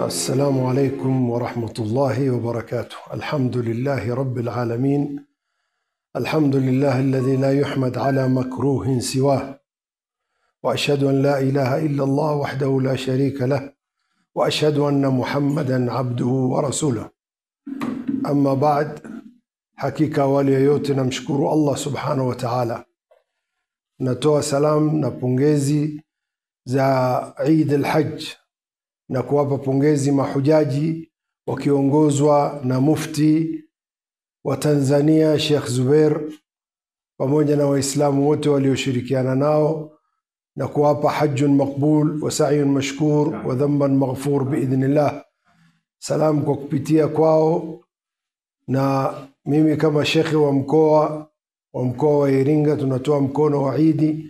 السلام عليكم ورحمة الله وبركاته. الحمد لله رب العالمين، الحمد لله الذي لا يحمد على مكروه سواه، وأشهد أن لا إله إلا الله وحده لا شريك له، وأشهد أن محمدا عبده ورسوله. أما بعد، hakika awali ya yote namshukuru Allah subhanahu wa ta'ala. Natoa salam na pongezi za Eid al-Hajj na kuwapa pongezi mahujaji wakiongozwa na mufti wa Tanzania Sheikh Zubair pamoja na waislamu wote walioshirikiana nao, na kuwapa hajjun maqbul wa sa'yun mashkur wa dhanban maghfur biidhnillah. Salam kwa kupitia kwao, na mimi kama shekhi wa mkoa wa Iringa tunatoa mkono wa Eid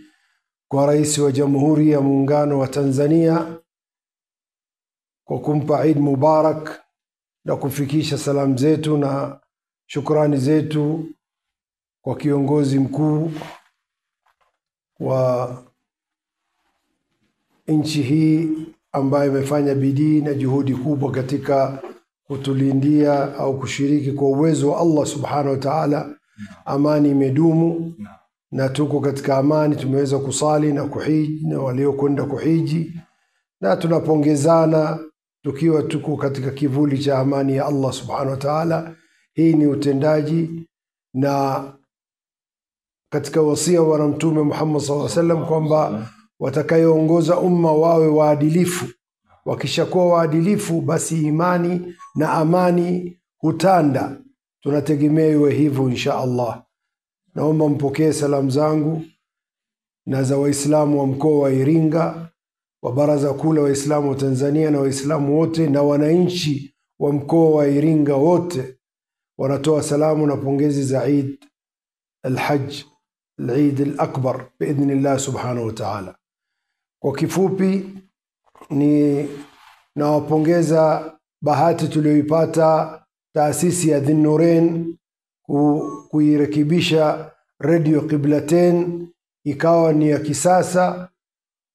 kwa Rais wa Jamhuri ya Muungano wa Tanzania kwa kumpa Eid Mubarak na kufikisha salamu zetu na shukrani zetu kwa kiongozi mkuu wa nchi hii ambaye amefanya bidii na juhudi kubwa katika kutulindia au kushiriki kwa uwezo wa Allah subhanahu wa ta'ala. Amani imedumu na tuko katika amani, tumeweza kusali na kuhiji na waliokwenda kuhiji, na tunapongezana tukiwa tuko katika kivuli cha amani ya Allah subhanahu wa ta'ala. Hii ni utendaji na katika wasia wa Mtume Muhammad sallallahu alaihi wasallam kwamba watakayoongoza umma wawe waadilifu. Wakishakuwa waadilifu, basi imani na amani hutanda. Tunategemea iwe hivyo insha Allah. Naomba mpokee salamu zangu na za waislamu wa mkoa wa Iringa, wa Baraza Kuu la Waislamu wa Tanzania na waislamu wote na wananchi wa mkoa wa Iringa wote. Wanatoa salamu na pongezi za Eid al-Hajj, al-Eid al-Akbar biidhnillah subhanahu wa ta'ala. Kwa kifupi, ni nawapongeza bahati tulioipata taasisi ya Dhin-Nurain kuirekebisha Radio Qiblatain ikawa ni ya kisasa.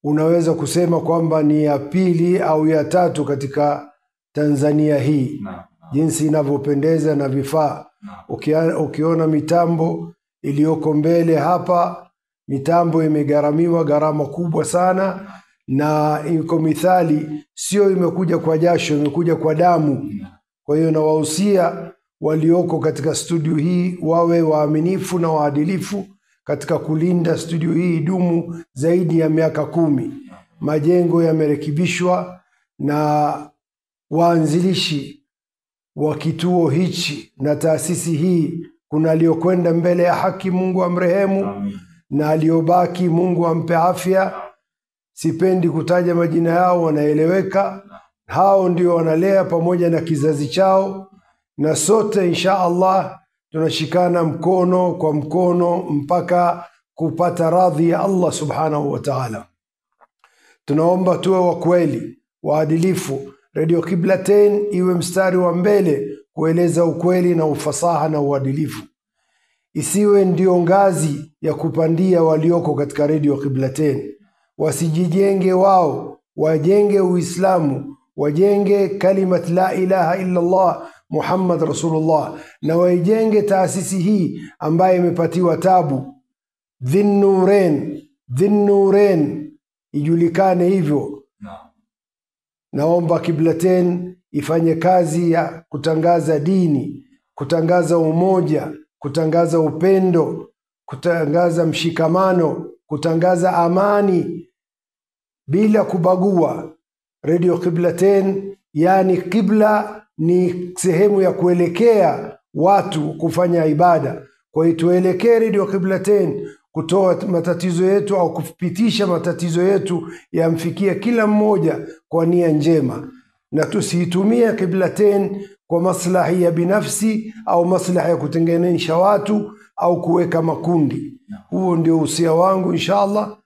Unaweza kusema kwamba ni ya pili au ya tatu katika Tanzania hii, jinsi inavyopendeza na vifaa. Ukiona mitambo iliyoko mbele hapa, mitambo imegharamiwa gharama kubwa sana, na iko mithali, sio imekuja kwa jasho, imekuja kwa damu. Kwa hiyo nawahusia walioko katika studio hii wawe waaminifu na waadilifu katika kulinda studio hii idumu zaidi ya miaka 10. Majengo yamerekebishwa na waanzilishi wa kituo hichi na taasisi hii. Kuna aliyokwenda mbele ya haki, Mungu amrehemu, na aliyobaki Mungu ampe afya. Sipendi kutaja majina yao, wanaeleweka. Hao ndio wanalea pamoja na kizazi chao, na sote insha Allah tunashikana mkono kwa mkono mpaka kupata radhi ya Allah subhanahu wa ta'ala. Tunaomba tuwe wa kweli, waadilifu. Radio Qiblatain iwe mstari wa mbele kueleza ukweli na ufasaha na uadilifu. Isiwe ndio ngazi ya kupandia walioko katika Radio Qiblatain. Wasijijenge wao, wajenge Uislamu, wajenge kalimat la ilaha illa Allah Muhammad Rasulullah, na waijenge taasisi hii ambaye imepatiwa tabu. Dhin-Nurain ijulikane hivyo. Naomba Qiblatain ifanye kazi ya kutangaza dini, kutangaza umoja kutangaza upendo, kutangaza mshikamano, kutangaza amani bila kubagua. Radio Qiblatain, yani Qibla ni sehemu ya kuelekea watu kufanya ibada. Kwa hiyo tuelekee Radio Qiblatain kutoa matatizo yetu au kupitisha matatizo yetu yamfikie kila mmoja kwa nia njema, na tusiitumie Qiblatain kwa maslahi ya binafsi au maslahi ya kutenganisha watu au kuweka makundi. Huo ndio usia wangu inshallah.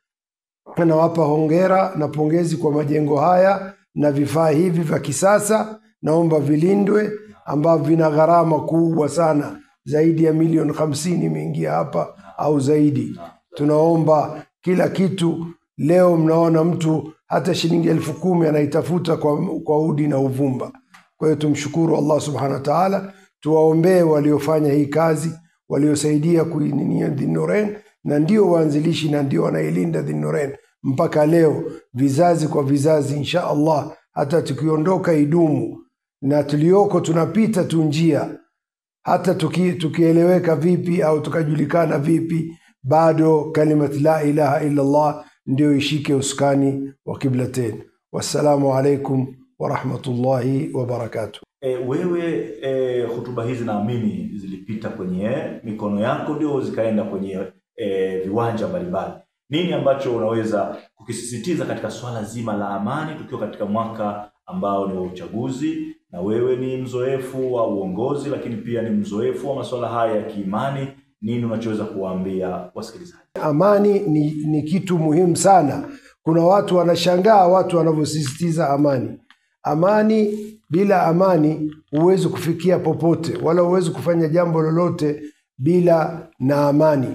Nawapa hongera na pongezi kwa majengo haya na vifaa hivi vya kisasa. Naomba vilindwe, ambavyo vina gharama kubwa sana, zaidi ya milioni 50 imeingia hapa au zaidi. Tunaomba kila kitu. Leo mnaona mtu hata shilingi 10,000 anaitafuta kwa udi na uvumba. Kwa hiyo tumshukuru Allah subhanahu wa ta'ala, tuwaombee waliofanya hii kazi, waliosaidia kuininia Dhinnurain, na ndio waanzilishi na ndio wanailinda Dhinnurain mpaka leo, vizazi kwa vizazi insha Allah. Hata tukiondoka idumu, na tulioko tunapita tu njia, hata tukieleweka vipi au tukajulikana vipi, bado kalimat la ilaha illa Allah ndio ishike uskani wa Qiblatain. Wassalamu alaikum wa rahmatullahi wa barakatuh. Wewe hutuba hizi naamini zilipita kwenye mikono yako ndio zikaenda kwenye viwanja mbalimbali. Nini ambacho unaweza kukisisitiza katika swala zima la amani, tukiwa katika mwaka ambao ni wa uchaguzi, na wewe ni mzoefu wa uongozi lakini pia ni mzoefu wa masuala haya ya kiimani? Nini unachoweza kuwaambia wasikilizaji? Amani ni kitu muhimu sana. Kuna watu wanashangaa watu wanavyosisitiza amani. Amani, bila amani huwezi kufikia popote, wala huwezi kufanya jambo lolote bila na amani.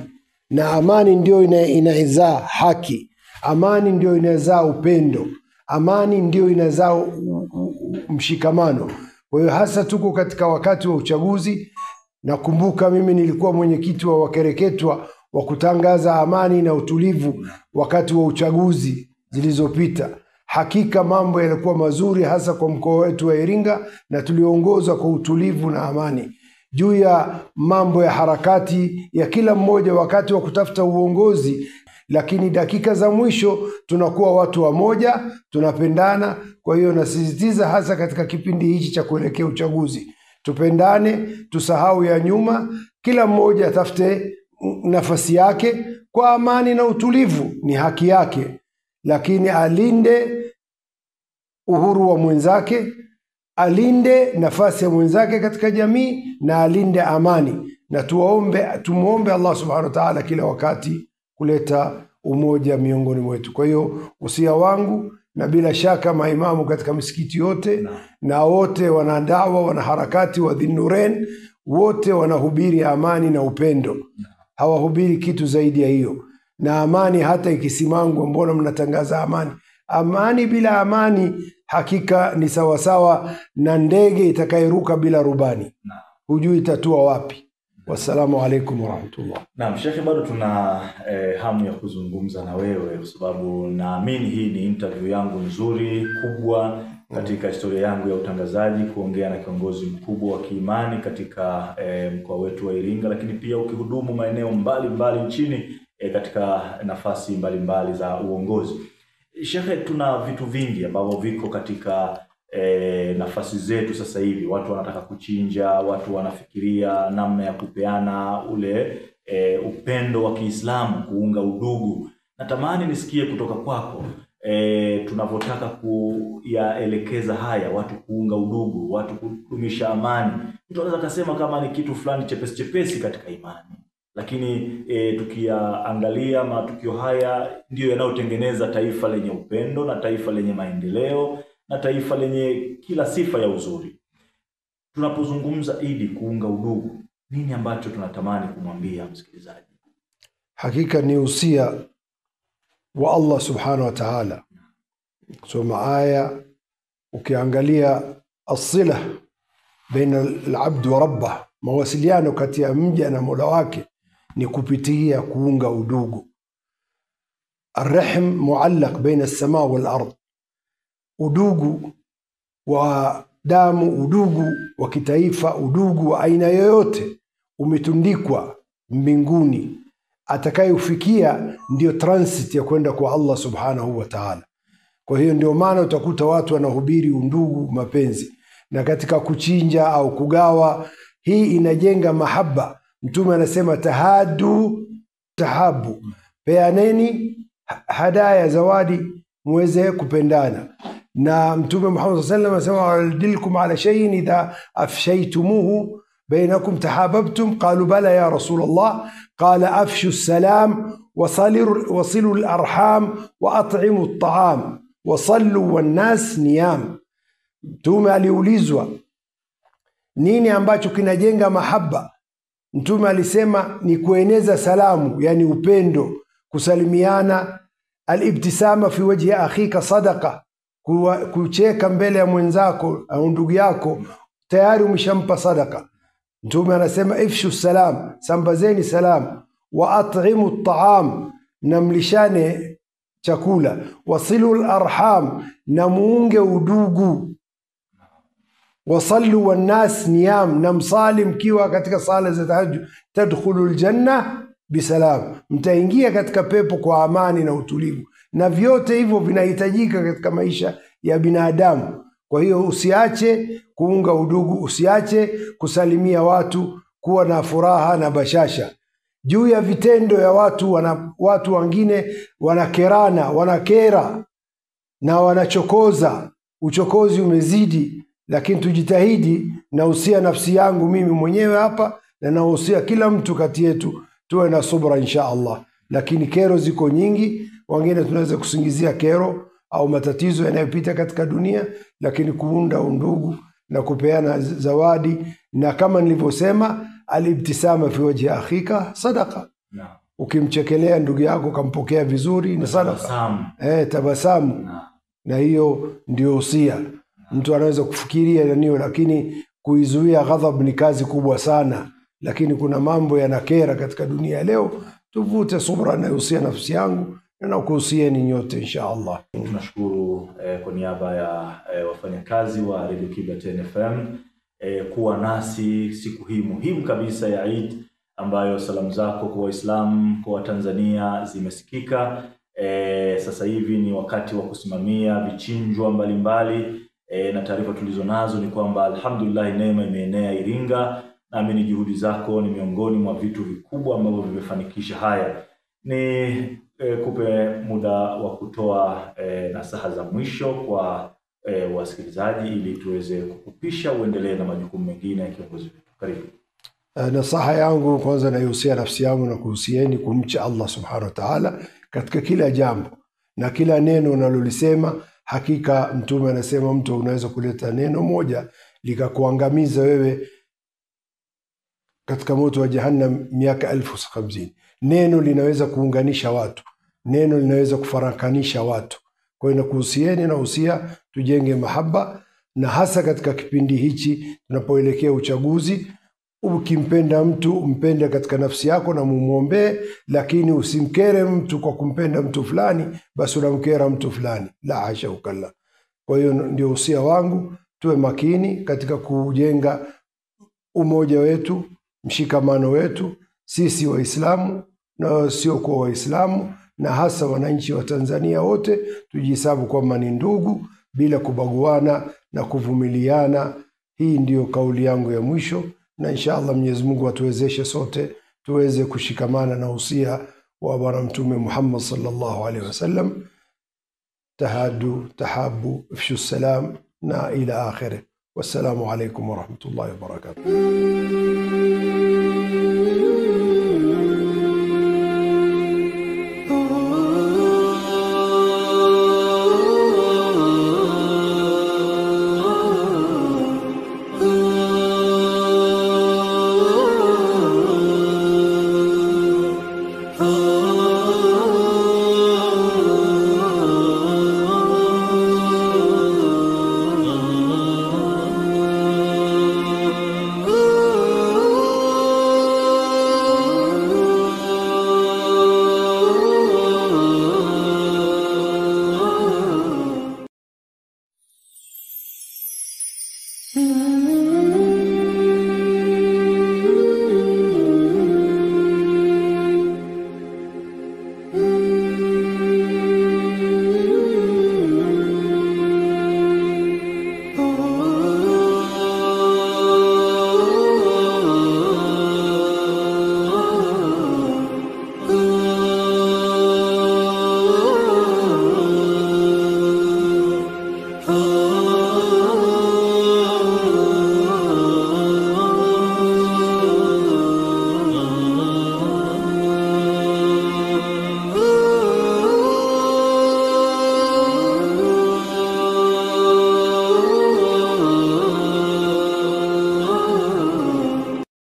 Na amani ndio inazaa haki, amani ndio inazaa upendo, amani ndio inazaa mshikamano. Kwa hiyo hasa tuko katika wakati wa uchaguzi. Nakumbuka mimi nilikuwa mwenyekiti wa wakereketwa wa kutangaza amani na utulivu wakati wa uchaguzi zilizopita. Hakika mambo yalikuwa mazuri, hasa kwa mkoa wetu wa Iringa, na tuliongozwa kwa utulivu na amani. Juu ya mambo ya harakati ya kila mmoja wakati wa kutafuta uongozi, lakini dakika za mwisho tunakuwa watu wamoja, tunapendana. Kwa hiyo nasisitiza hasa katika kipindi hichi cha kuelekea uchaguzi, tupendane, tusahau ya nyuma, kila mmoja atafute nafasi yake kwa amani na utulivu, ni haki yake, lakini alinde uhuru wa mwenzake, alinde nafasi ya mwenzake katika jamii, na alinde amani. Na tumuombe Allah subhanahu wa ta'ala kila wakati kuleta umoja miongoni mwetu. Kwa hiyo usia wangu, na bila shaka maimamu katika misikiti yote na wote wanadawa, wanaharakati wa Dhinnurain, wote wanahubiri amani na upendo. Hawahubiri kitu zaidi ya hiyo. Na amani hata ikisimangwa, mbona mnatangaza amani? Amani bila amani hakika ni sawasawa na ndege itakayeruka bila rubani, hujui itatua wapi. Wassalamu alaikum warahmatullah. Naam Sheikh, bado tuna hamu ya kuzungumza na wewe, kwa sababu naamini hii ni interview yangu nzuri kubwa katika historia yangu ya utangazaji, kuongea na kiongozi mkubwa wa kiimani katika mkoa wetu wa Iringa, lakini pia ukihudumu maeneo mbalimbali nchini katika nafasi mbalimbali za uongozi. Sheikh, tuna vitu vingi ambavyo viko katika nafasi zetu sasa hivi. Watu wanataka kuchinja, watu wanafikiria namna ya kupeana ule upendo wa Kiislamu, kuunga udugu. Natamani nisikie kutoka kwako tunavyotaka kuyaelekeza haya, watu kuunga udugu, watu kudumisha amani. Mtu anaweza kusema kama ni kitu fulani chepesi katika imani, lakini tukiangalia matukio haya ndio yanayotengeneza taifa lenye upendo, na taifa lenye maendeleo, na taifa lenye kila sifa ya uzuri. Tunapozungumza Idi, kuunga udugu, nini ambacho tunatamani kumwambia msikilizaji? Hakika ni usia wa Allah subhanahu wa ta'ala. Soma aya, ukiangalia as-sila baina al-abd wa rabbah, mawasiliano kati ya mja na Mola wake ni kupitia kuunga udugu. Ar-rahm muallaq baina as-samaa wal-ard, udugu wa damu, udugu wa kitaifa, udugu wa aina yoyote umetundikwa mbinguni, atakayeufikia ndio transit ya kwenda kwa Allah subhanahu wa ta'ala. Kwa hiyo ndio maana utakuta watu wanahubiri undugu, mapenzi, na katika kuchinja au kugawa, hii inajenga mahaba. Mtume anasema tahadu tahabu, peaneni hadaya, zawadi, muweze kupendana. Na Mtume Muhammad sallallahu alaihi wasallam anasema adilkum ala shay'in idha afshaytumuhu bainakum tahabbtum, qalu bala ya Rasulullah, qala afshu salam wasilu al-arham wa at'imu at-ta'am wasallu wan-nas niyam. Mtume aliulizwa nini ambacho kinajenga mahaba. Mtume alisema ni kueneza salamu, yani upendo, kusalimiana. Al-ibtisama fi wajhi akhika sadaqa, kucheka mbele ya mwenzako au ndugu yako tayari umeshampa sadaka. Mtume anasema ifshu salam, sambazeni salam, wa at'imu at-ta'am, namlishane chakula, wasilu al-arham, na muunge udugu, wasallu wan-nas niyam, na msali mkiwa katika sala za tahajjud, tadkhulu al-janna bisalam, mtaingia katika pepo kwa amani na utulivu. Na vyote hivyo vinahitajika katika maisha ya binadamu. Kwa hiyo usiache kuunga udugu, usiache kusalimia watu, kuwa na furaha na bashasha. Juu ya vitendo ya watu wengine wanakerana, wanakera na wanachokoza, uchokozi umezidi, lakini tujitahidi. Nausia nafsi yangu mimi mwenyewe hapa, na nausia kila mtu kati yetu tuwe na subra insha Allah. Lakini kero ziko nyingi, wengine tunaweza kusingizia kero au matatizo yanayopita katika dunia, lakini kuunda undugu na kupeana zawadi, na kama nilivyosema, alibtisama fi wajhi akhika sadaqa. Ukimchekelea ndugu yako kampokea vizuri ni sadaqa. Tabasamu. Na hiyo ndio usia. Mtu anaweza kufikiria ndio, lakini kuizuia ghadhab ni kazi kubwa sana. Lakini kuna mambo yanakera katika dunia leo, tuvute subra. Na usia nafsi yangu na kuhusieni nyote insha Allah. Tunashukuru kwa niaba ya wafanyakazi wa Radio Kibla FM kuwa nasi siku hii muhimu kabisa ya Eid, ambayo salamu zako kwa Waislamu, kwa Tanzania zimesikika. Sasa hivi ni wakati wa kusimamia vichinjwa mbalimbali, na taarifa tulizonazo ni kwamba alhamdulillah neema imeenea Iringa. Naamini juhudi zako ni miongoni mwa vitu vikubwa ambavyo vimefanikisha haya. Ni kupe muda wa kutoa nasaha za mwisho kwa wasikilizaji, ili tuweze kukupisha uendelee na majukumu mengine ya kiongozi wetu. Karibu. Nasaha yangu kwanza, naihusia nafsi yangu na kuhusieni kumcha Allah subhanahu wa ta'ala katika kila jambo na kila neno unalolisema. Hakika Mtume anasema mtu unaweza kuleta neno moja likakuangamiza wewe katika moto wa jahannam miaka 1050. Neno linaweza kuunganisha watu, neno linaweza kufarakanisha watu. Kwa hiyo nakuhusieni na usia tujenge mahaba, na hasa katika kipindi hichi tunapoelekea uchaguzi. Ukimpenda mtu umpende katika nafsi yako na mumuombee, lakini usimkere mtu kwa kumpenda mtu fulani basi unamkera mtu fulani, la hasha ukalla. Kwa hiyo ndio usia wangu, tuwe makini katika kujenga umoja wetu, mshikamano wetu, sisi Waislamu na sio kwa Waislamu, na hasa wananchi wa Tanzania wote tujihesabu kwamba ni ndugu bila kubaguana na kuvumiliana. Hii ndiyo kauli yangu ya mwisho, na inshallah Mwenyezi Mungu atuwezeshe sote tuweze kushikamana na usia wa Bwana Mtume Muhammad sallallahu alaihi wasallam, tahadu tahabu ifshu salam na ila akhirih. Wassalamu alaikum wa rahmatullahi wa barakatuh.